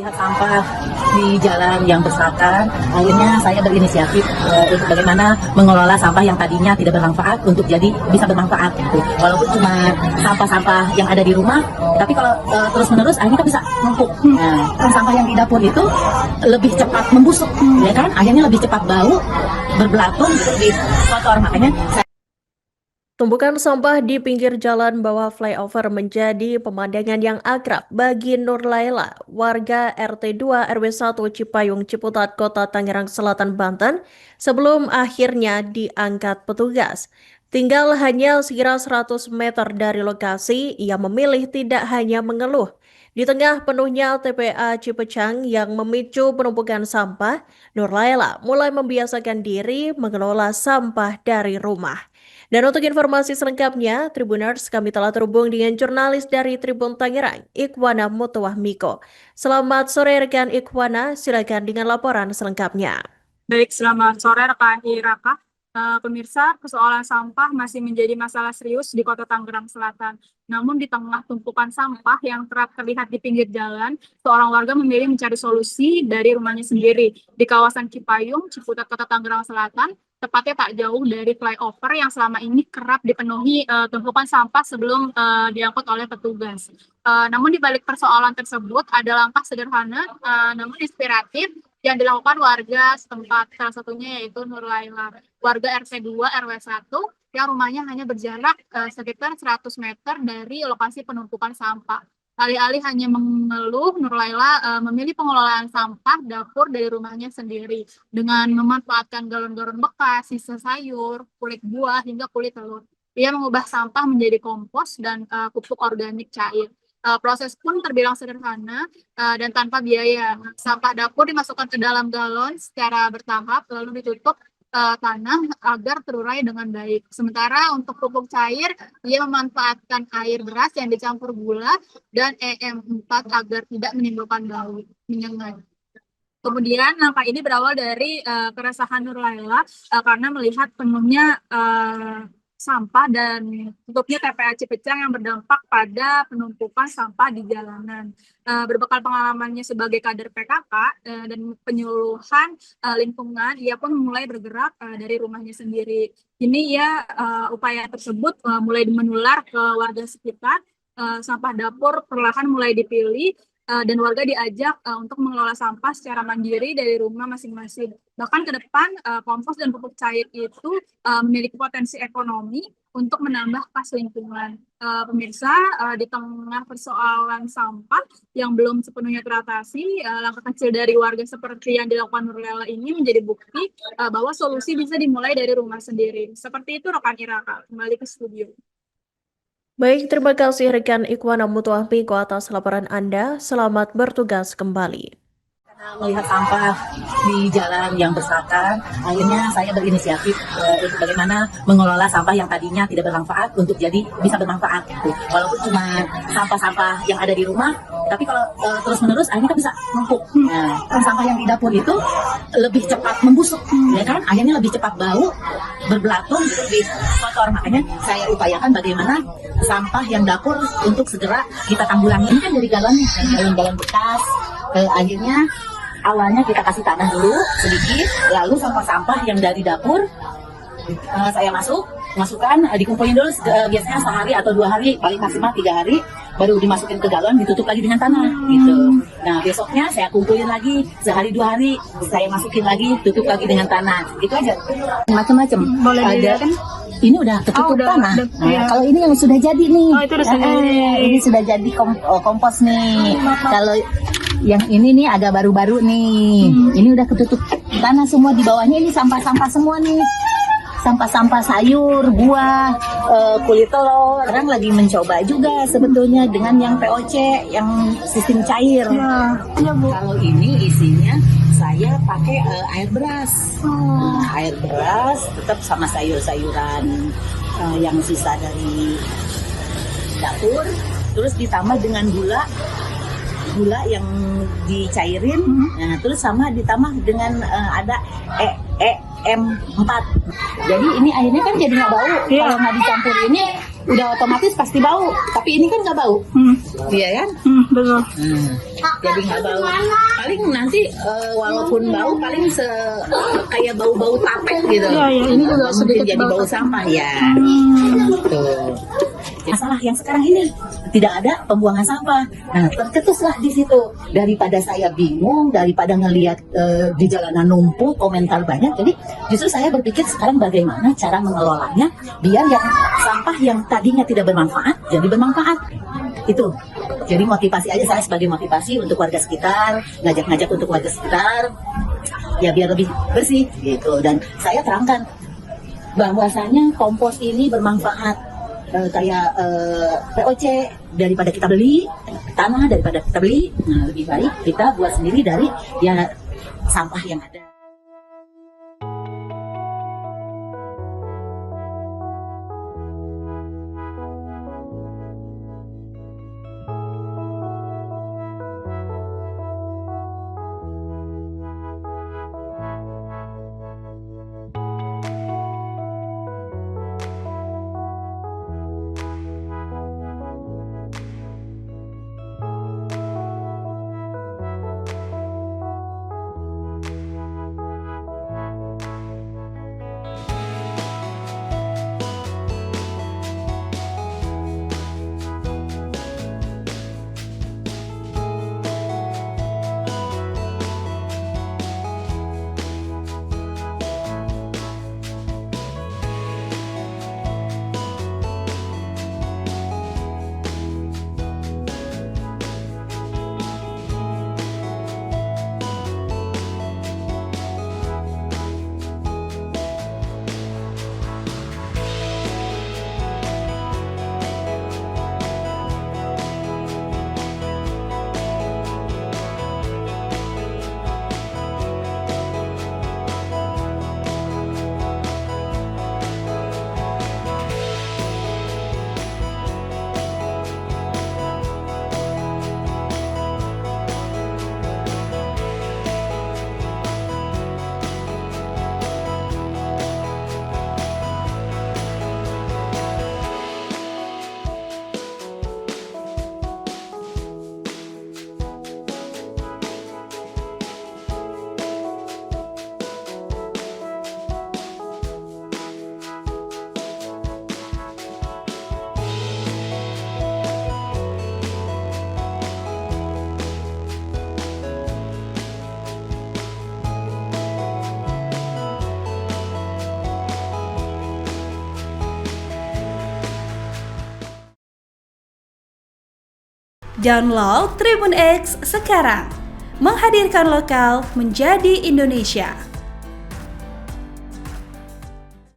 Melihat sampah di jalan yang berserakan, akhirnya saya berinisiatif untuk bagaimana mengelola sampah yang tadinya tidak bermanfaat untuk jadi bisa bermanfaat. Gitu. Walaupun cuma sampah-sampah yang ada di rumah, tapi kalau terus-menerus akhirnya kan bisa numpuk. Nah, sampah yang di dapur itu lebih cepat membusuk, ya kan? Akhirnya lebih cepat bau, berbelatung, lebih kotor. Makanya Tumpukan sampah di pinggir jalan bawah flyover menjadi pemandangan yang akrab bagi Nur Laila, warga RT 2 RW 1 Cipayung, Ciputat, Kota Tangerang Selatan, Banten, sebelum akhirnya diangkat petugas. Tinggal hanya sekira 100 meter dari lokasi, ia memilih tidak hanya mengeluh. Di tengah penuhnya TPA Cipecang yang memicu penumpukan sampah, Nur Laila mulai membiasakan diri mengelola sampah dari rumah. Dan untuk informasi selengkapnya, Tribuners, kami telah terhubung dengan jurnalis dari Tribun Tangerang, Ikwana Mutuwahmiko. Selamat sore rekan Ikwana, silakan dengan laporan selengkapnya. Baik, selamat sore rekan Iraka. Pemirsa, persoalan sampah masih menjadi masalah serius di Kota Tangerang Selatan. Namun di tengah tumpukan sampah yang kerap terlihat di pinggir jalan, seorang warga memilih mencari solusi dari rumahnya sendiri. Di kawasan Cipayung, Ciputat, Kota Tangerang Selatan, tepatnya tak jauh dari flyover yang selama ini kerap dipenuhi tumpukan sampah sebelum diangkut oleh petugas. Namun di balik persoalan tersebut ada langkah sederhana namun inspiratif yang dilakukan warga setempat, salah satunya yaitu Nur Laila, warga RT 2 RW 1 yang rumahnya hanya berjarak sekitar 100 meter dari lokasi penumpukan sampah. Alih-alih hanya mengeluh, Nur Laila memilih pengelolaan sampah dapur dari rumahnya sendiri dengan memanfaatkan galon-galon bekas, sisa sayur, kulit buah, hingga kulit telur. Ia mengubah sampah menjadi kompos dan pupuk organik cair. Proses pun terbilang sederhana dan tanpa biaya. Sampah dapur dimasukkan ke dalam galon secara bertahap, lalu ditutup tanah agar terurai dengan baik. Sementara untuk pupuk cair, ia memanfaatkan air beras yang dicampur gula dan EM4 agar tidak menimbulkan bau menyengat. Kemudian langkah ini berawal dari keresahan Nur Laila karena melihat penuhnya sampah dan tutupnya TPA Cipecang yang berdampak pada penumpukan sampah di jalanan. Berbekal pengalamannya sebagai kader PKK dan penyuluhan lingkungan, ia pun mulai bergerak dari rumahnya sendiri. Kini upaya tersebut mulai menular ke warga sekitar. Sampah dapur perlahan mulai dipilih dan warga diajak untuk mengelola sampah secara mandiri dari rumah masing-masing. Bahkan ke depan, kompos dan pupuk cair itu memiliki potensi ekonomi untuk menambah kas lingkungan. Pemirsa, di tengah persoalan sampah yang belum sepenuhnya teratasi, langkah kecil dari warga seperti yang dilakukan Nur Laila ini menjadi bukti bahwa solusi bisa dimulai dari rumah sendiri. Seperti itu rekan Iraka, kembali ke studio. Baik, terima kasih rekan Ikwana Mutuwahmiko atas laporan Anda. Selamat bertugas kembali. melihat sampah di jalan yang berserakan, akhirnya saya berinisiatif untuk bagaimana mengelola sampah yang tadinya tidak bermanfaat untuk jadi bisa bermanfaat. Gitu. Walaupun cuma sampah-sampah yang ada di rumah, tapi kalau terus-menerus akhirnya kan bisa numpuk. Nah, sampah yang di dapur itu lebih cepat membusuk, ya kan? Akhirnya lebih cepat bau, berbelatung, lebih kotor. Makanya saya upayakan bagaimana sampah yang dapur untuk segera kita tanggulangi. Ini kan dari galon-galon bekas. Akhirnya awalnya kita kasih tanah dulu sedikit, lalu sampah-sampah yang dari dapur saya masukkan, dikumpulin dulu biasanya sehari atau 2 hari, paling maksimal 3 hari, baru dimasukin ke galon, ditutup lagi dengan tanah gitu. Nah besoknya saya kumpulin lagi sehari 2 hari, saya masukin lagi, tutup lagi dengan tanah, gitu aja. Macam-macam. Ada kan? Ini udah ketutup tanah. Nah, kalau ini yang sudah jadi nih, ini sudah jadi kompos nih. Kalau yang ini nih agak baru-baru nih. Ini udah ketutup tanah semua, di bawahnya ini sampah-sampah semua nih. Sampah-sampah sayur, buah, kulit telur. Sekarang lagi mencoba juga sebetulnya dengan yang POC, yang sistem cair. Ya, Bu. Kalau ini isinya saya pakai air beras. Air beras tetap sama sayur-sayuran yang sisa dari dapur. Terus ditambah dengan gula yang dicairin, nah, terus sama ditambah dengan ada EM4. Jadi ini airnya kan jadi nggak bau. Kalau nggak dicampur ini udah otomatis pasti bau. Tapi ini kan nggak bau, iya kan? Betul. Jadi nggak bau. Paling nanti walaupun bau paling kayak bau-bau tape gitu. Iya, ini juga Mungkin sedikit jadi bau sampah ya. Tuh. Masalah yang sekarang ini tidak ada pembuangan sampah. Nah, tercetuslah di situ. Daripada saya bingung, daripada ngelihat di jalanan numpuk, komentar banyak, jadi justru saya berpikir sekarang bagaimana cara mengelolanya biar yang sampah yang tadinya tidak bermanfaat jadi bermanfaat. Itu. Jadi motivasi aja, saya sebagai motivasi untuk warga sekitar, ngajak-ngajak untuk warga sekitar ya biar lebih bersih gitu. Dan saya terangkan bahwasanya kompos ini bermanfaat. Kayak POC, daripada kita beli tanah, daripada kita beli, nah lebih baik kita buat sendiri dari ya sampah yang ada. Download Tribun X sekarang, menghadirkan lokal menjadi Indonesia.